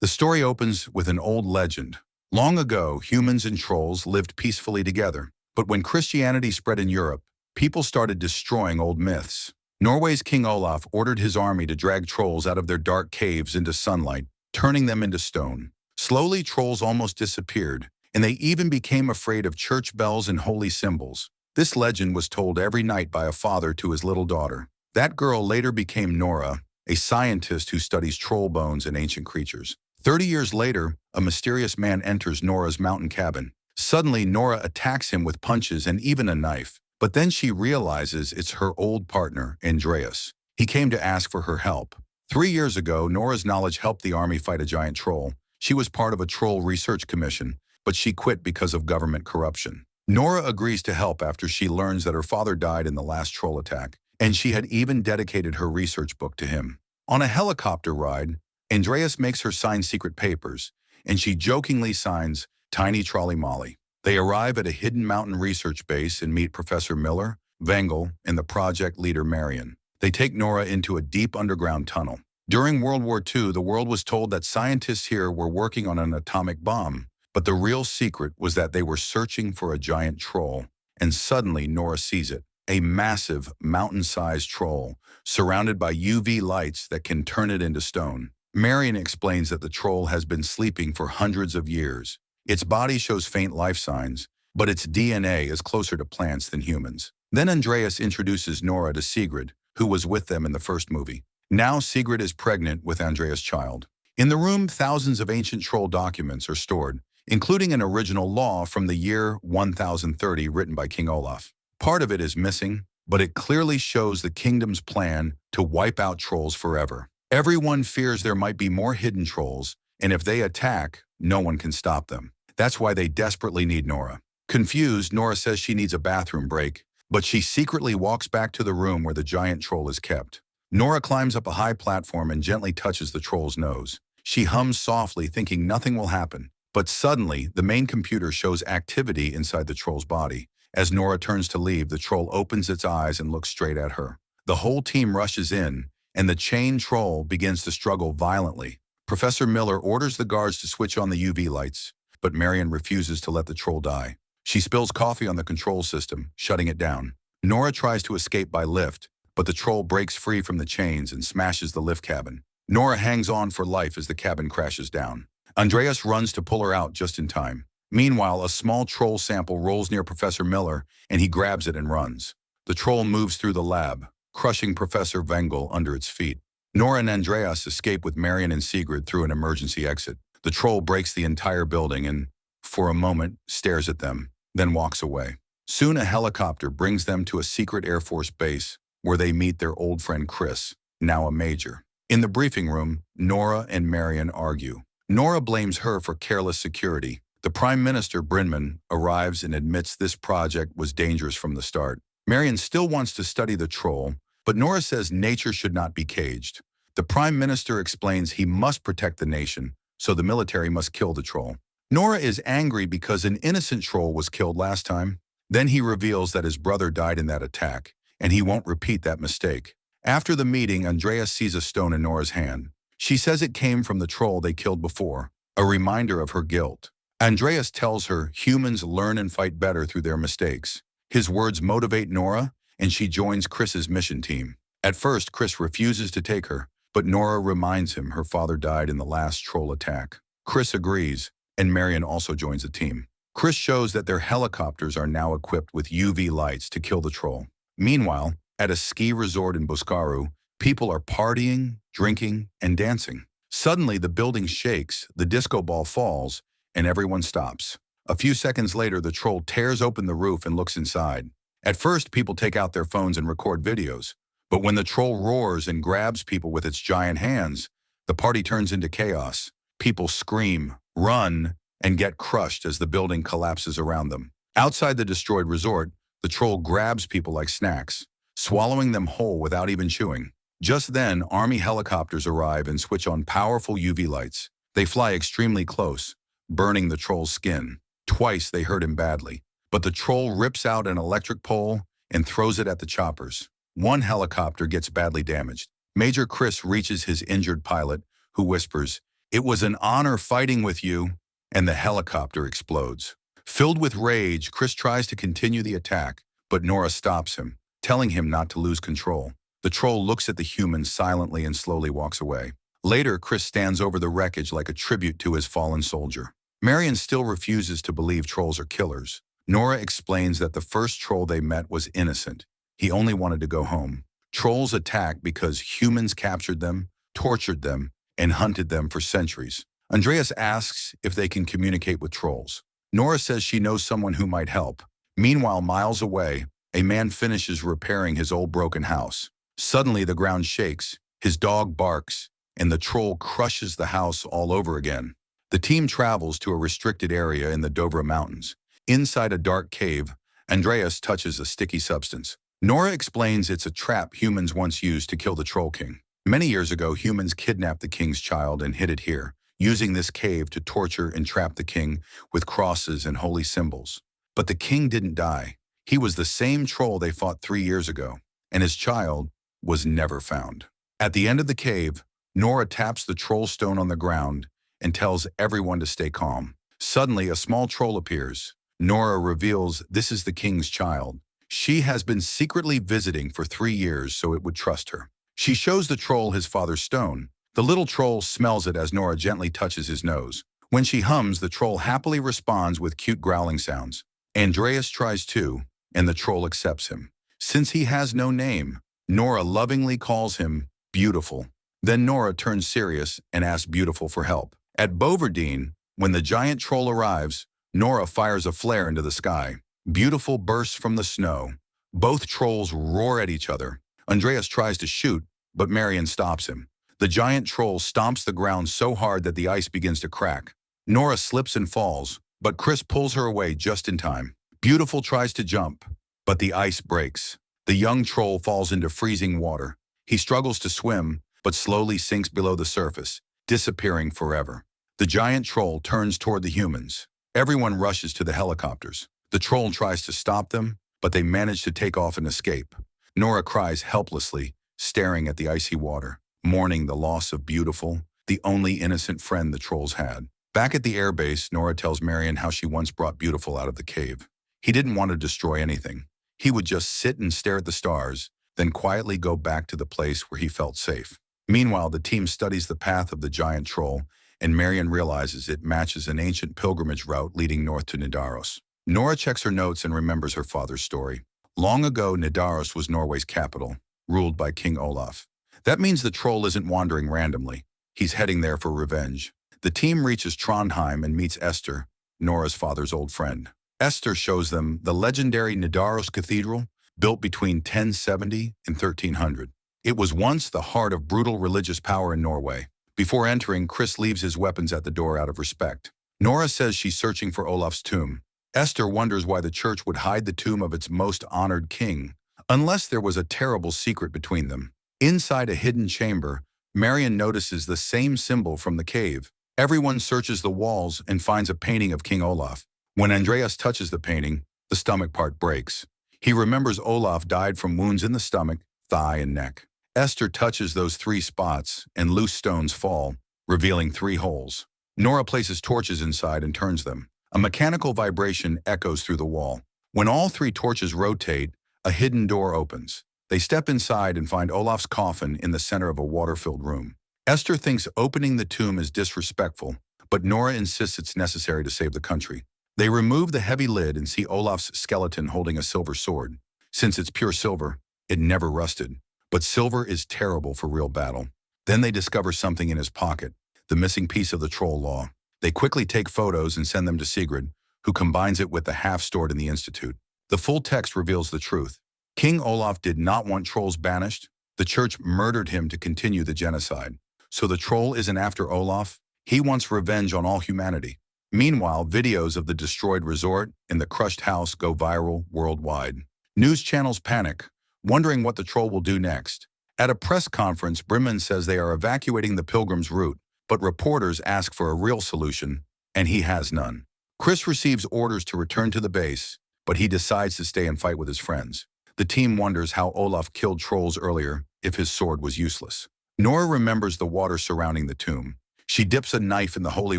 The story opens with an old legend. Long ago, humans and trolls lived peacefully together. But when Christianity spread in Europe, people started destroying old myths. Norway's King Olaf ordered his army to drag trolls out of their dark caves into sunlight, turning them into stone. Slowly, trolls almost disappeared, and they even became afraid of church bells and holy symbols. This legend was told every night by a father to his little daughter. That girl later became Nora, a scientist who studies troll bones and ancient creatures. 30 years later, a mysterious man enters Nora's mountain cabin. Suddenly, Nora attacks him with punches and even a knife. But then she realizes it's her old partner, Andreas. He came to ask for her help. 3 years ago, Nora's knowledge helped the army fight a giant troll. She was part of a troll research commission, but she quit because of government corruption. Nora agrees to help after she learns that her father died in the last troll attack, and she had even dedicated her research book to him. On a helicopter ride, Andreas makes her sign secret papers, and she jokingly signs Tiny Trolley Molly. They arrive at a hidden mountain research base and meet Professor Miller, Wengel, and the project leader Marion. They take Nora into a deep underground tunnel. During World War II, the world was told that scientists here were working on an atomic bomb, but the real secret was that they were searching for a giant troll. And suddenly, Nora sees it. A massive, mountain-sized troll, surrounded by UV lights that can turn it into stone. Marion explains that the troll has been sleeping for hundreds of years. Its body shows faint life signs, but its DNA is closer to plants than humans. Then Andreas introduces Nora to Sigrid, who was with them in the first movie. Now Sigrid is pregnant with Andreas' child. In the room, thousands of ancient troll documents are stored, including an original law from the year 1030 written by King Olaf. Part of it is missing, but it clearly shows the kingdom's plan to wipe out trolls forever. Everyone fears there might be more hidden trolls, and if they attack, no one can stop them. That's why they desperately need Nora. Confused, Nora says she needs a bathroom break, but she secretly walks back to the room where the giant troll is kept. Nora climbs up a high platform and gently touches the troll's nose. She hums softly, thinking nothing will happen. But suddenly, the main computer shows activity inside the troll's body. As Nora turns to leave, the troll opens its eyes and looks straight at her. The whole team rushes in, and the chained troll begins to struggle violently. Professor Miller orders the guards to switch on the UV lights, but Marion refuses to let the troll die. She spills coffee on the control system, shutting it down. Nora tries to escape by lift, but the troll breaks free from the chains and smashes the lift cabin. Nora hangs on for life as the cabin crashes down. Andreas runs to pull her out just in time. Meanwhile, a small troll sample rolls near Professor Miller, and he grabs it and runs. The troll moves through the lab, crushing Professor Wengel under its feet. Nora and Andreas escape with Marion and Sigrid through an emergency exit. The troll breaks the entire building and, for a moment, stares at them, then walks away. Soon a helicopter brings them to a secret Air Force base, where they meet their old friend Chris, now a major. In the briefing room, Nora and Marion argue. Nora blames her for careless security. The Prime Minister, Brinman, arrives and admits this project was dangerous from the start. Marion still wants to study the troll, but Nora says nature should not be caged. The Prime Minister explains he must protect the nation, so the military must kill the troll. Nora is angry because an innocent troll was killed last time. Then he reveals that his brother died in that attack, and he won't repeat that mistake. After the meeting, Andreas sees a stone in Nora's hand. She says it came from the troll they killed before, a reminder of her guilt. Andreas tells her humans learn and fight better through their mistakes. His words motivate Nora, and she joins Chris's mission team. At first, Chris refuses to take her, but Nora reminds him her father died in the last troll attack. Chris agrees, and Marion also joins the team. Chris shows that their helicopters are now equipped with UV lights to kill the troll. Meanwhile, at a ski resort in Boskaru, people are partying, drinking, and dancing. Suddenly, the building shakes, the disco ball falls, and everyone stops. A few seconds later, the troll tears open the roof and looks inside. At first, people take out their phones and record videos. But when the troll roars and grabs people with its giant hands, the party turns into chaos. People scream, run, and get crushed as the building collapses around them. Outside the destroyed resort, the troll grabs people like snacks, swallowing them whole without even chewing. Just then, army helicopters arrive and switch on powerful UV lights. They fly extremely close, burning the troll's skin. Twice they hurt him badly, but the troll rips out an electric pole and throws it at the choppers. One helicopter gets badly damaged. Major Chris reaches his injured pilot, who whispers, "It was an honor fighting with you," and the helicopter explodes. Filled with rage, Chris tries to continue the attack, but Nora stops him, telling him not to lose control. The troll looks at the humans silently and slowly walks away. Later, Chris stands over the wreckage like a tribute to his fallen soldier. Marion still refuses to believe trolls are killers. Nora explains that the first troll they met was innocent. He only wanted to go home. Trolls attack because humans captured them, tortured them, and hunted them for centuries. Andreas asks if they can communicate with trolls. Nora says she knows someone who might help. Meanwhile, miles away, a man finishes repairing his old broken house. Suddenly, the ground shakes, his dog barks, and the troll crushes the house all over again. The team travels to a restricted area in the Dovra Mountains. Inside a dark cave, Andreas touches a sticky substance. Nora explains it's a trap humans once used to kill the Troll King. Many years ago, humans kidnapped the king's child and hid it here, using this cave to torture and trap the king with crosses and holy symbols. But the king didn't die. He was the same troll they fought 3 years ago, and his child was never found. At the end of the cave, Nora taps the troll stone on the ground and tells everyone to stay calm. Suddenly, a small troll appears. Nora reveals this is the king's child. She has been secretly visiting for 3 years so it would trust her. She shows the troll his father's stone. The little troll smells it as Nora gently touches his nose. When she hums, the troll happily responds with cute growling sounds. Andreas tries too, and the troll accepts him. Since he has no name, Nora lovingly calls him Beautiful. Then Nora turns serious and asks Beautiful for help. At Boverdeen, when the giant troll arrives, Nora fires a flare into the sky. Beautiful bursts from the snow. Both trolls roar at each other. Andreas tries to shoot, but Marion stops him. The giant troll stomps the ground so hard that the ice begins to crack. Nora slips and falls, but Chris pulls her away just in time. Beautiful tries to jump, but the ice breaks. The young troll falls into freezing water. He struggles to swim, but slowly sinks below the surface, disappearing forever. The giant troll turns toward the humans. Everyone rushes to the helicopters. The troll tries to stop them, but they manage to take off and escape. Nora cries helplessly, staring at the icy water, mourning the loss of Beautiful, the only innocent friend the trolls had. Back at the airbase, Nora tells Marion how she once brought Beautiful out of the cave. He didn't want to destroy anything. He would just sit and stare at the stars, then quietly go back to the place where he felt safe. Meanwhile, the team studies the path of the giant troll, and Marion realizes it matches an ancient pilgrimage route leading north to Nidaros. Nora checks her notes and remembers her father's story. Long ago, Nidaros was Norway's capital, ruled by King Olaf. That means the troll isn't wandering randomly. He's heading there for revenge. The team reaches Trondheim and meets Esther, Nora's father's old friend. Esther shows them the legendary Nidaros Cathedral, built between 1070 and 1300. It was once the heart of brutal religious power in Norway. Before entering, Chris leaves his weapons at the door out of respect. Nora says she's searching for Olaf's tomb. Esther wonders why the church would hide the tomb of its most honored king, unless there was a terrible secret between them. Inside a hidden chamber, Marion notices the same symbol from the cave. Everyone searches the walls and finds a painting of King Olaf. When Andreas touches the painting, the stomach part breaks. He remembers Olaf died from wounds in the stomach, thigh, and neck. Esther touches those 3 spots, and loose stones fall, revealing 3 holes. Nora places torches inside and turns them. A mechanical vibration echoes through the wall. When all 3 torches rotate, a hidden door opens. They step inside and find Olaf's coffin in the center of a water-filled room. Esther thinks opening the tomb is disrespectful, but Nora insists it's necessary to save the country. They remove the heavy lid and see Olaf's skeleton holding a silver sword. Since it's pure silver, it never rusted. But silver is terrible for real battle. Then they discover something in his pocket, the missing piece of the troll law. They quickly take photos and send them to Sigrid, who combines it with the half stored in the Institute. The full text reveals the truth. King Olaf did not want trolls banished. The church murdered him to continue the genocide. So the troll isn't after Olaf. He wants revenge on all humanity. Meanwhile, videos of the destroyed resort and the crushed house go viral worldwide. News channels panic, wondering what the troll will do next. At a press conference, Brimman says they are evacuating the pilgrim's route, but reporters ask for a real solution, and he has none. Chris receives orders to return to the base, but he decides to stay and fight with his friends. The team wonders how Olaf killed trolls earlier if his sword was useless. Nora remembers the water surrounding the tomb. She dips a knife in the holy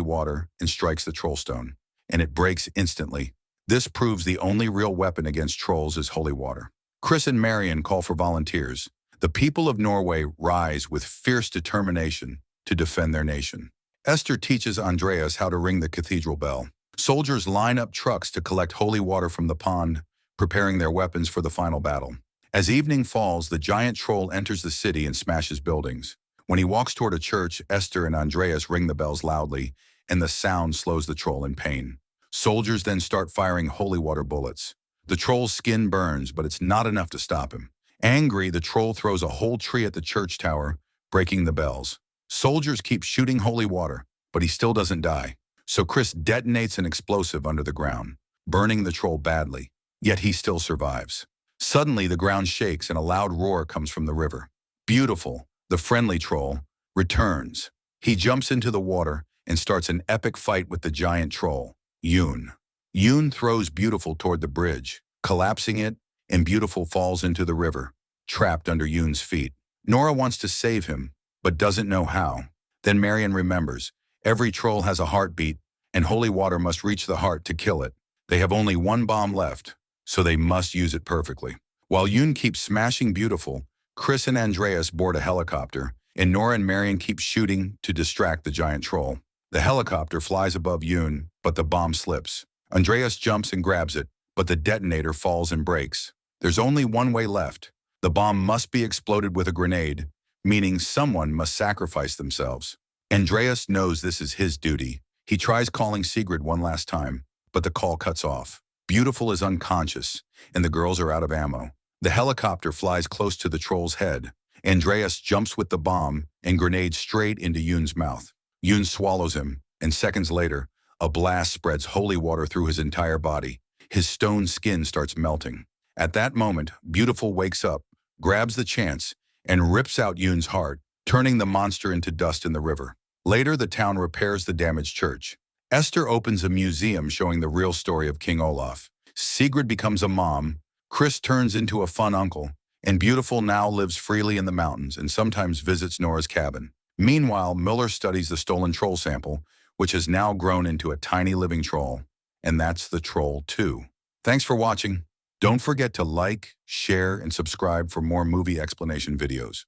water and strikes the troll stone, and it breaks instantly. This proves the only real weapon against trolls is holy water. Chris and Marion call for volunteers. The people of Norway rise with fierce determination to defend their nation. Esther teaches Andreas how to ring the cathedral bell. Soldiers line up trucks to collect holy water from the pond, preparing their weapons for the final battle. As evening falls, the giant troll enters the city and smashes buildings. When he walks toward a church, Esther and Andreas ring the bells loudly, and the sound slows the troll in pain. Soldiers then start firing holy water bullets. The troll's skin burns, but it's not enough to stop him. Angry, the troll throws a whole tree at the church tower, breaking the bells. Soldiers keep shooting holy water, but he still doesn't die. So Chris detonates an explosive under the ground, burning the troll badly. Yet he still survives. Suddenly, the ground shakes and a loud roar comes from the river. Beautiful, the friendly troll, returns. He jumps into the water and starts an epic fight with the giant troll, Yoon. Yoon throws Beautiful toward the bridge, collapsing it, and Beautiful falls into the river, trapped under Yoon's feet. Nora wants to save him, but doesn't know how. Then Marion remembers, every troll has a heartbeat, and holy water must reach the heart to kill it. They have only one bomb left, so they must use it perfectly. While Yoon keeps smashing Beautiful, Chris and Andreas board a helicopter, and Nora and Marion keep shooting to distract the giant troll. The helicopter flies above Yoon, but the bomb slips. Andreas jumps and grabs it, but the detonator falls and breaks. There's only one way left. The bomb must be exploded with a grenade, meaning someone must sacrifice themselves. Andreas knows this is his duty. He tries calling Sigrid one last time, but the call cuts off. Beautiful is unconscious, and the girls are out of ammo. The helicopter flies close to the troll's head. Andreas jumps with the bomb and grenades straight into Yoon's mouth. Yoon swallows him, and seconds later, a blast spreads holy water through his entire body. His stone skin starts melting. At that moment, Beautiful wakes up, grabs the chance, and rips out Yoon's heart, turning the monster into dust in the river. Later, the town repairs the damaged church. Esther opens a museum showing the real story of King Olaf. Sigrid becomes a mom, Chris turns into a fun uncle, and Beautiful now lives freely in the mountains and sometimes visits Nora's cabin. Meanwhile, Miller studies the stolen troll sample, which has now grown into a tiny living troll. And that's the Troll 2. Thanks for watching. Don't forget to like, share, and subscribe for more movie explanation videos.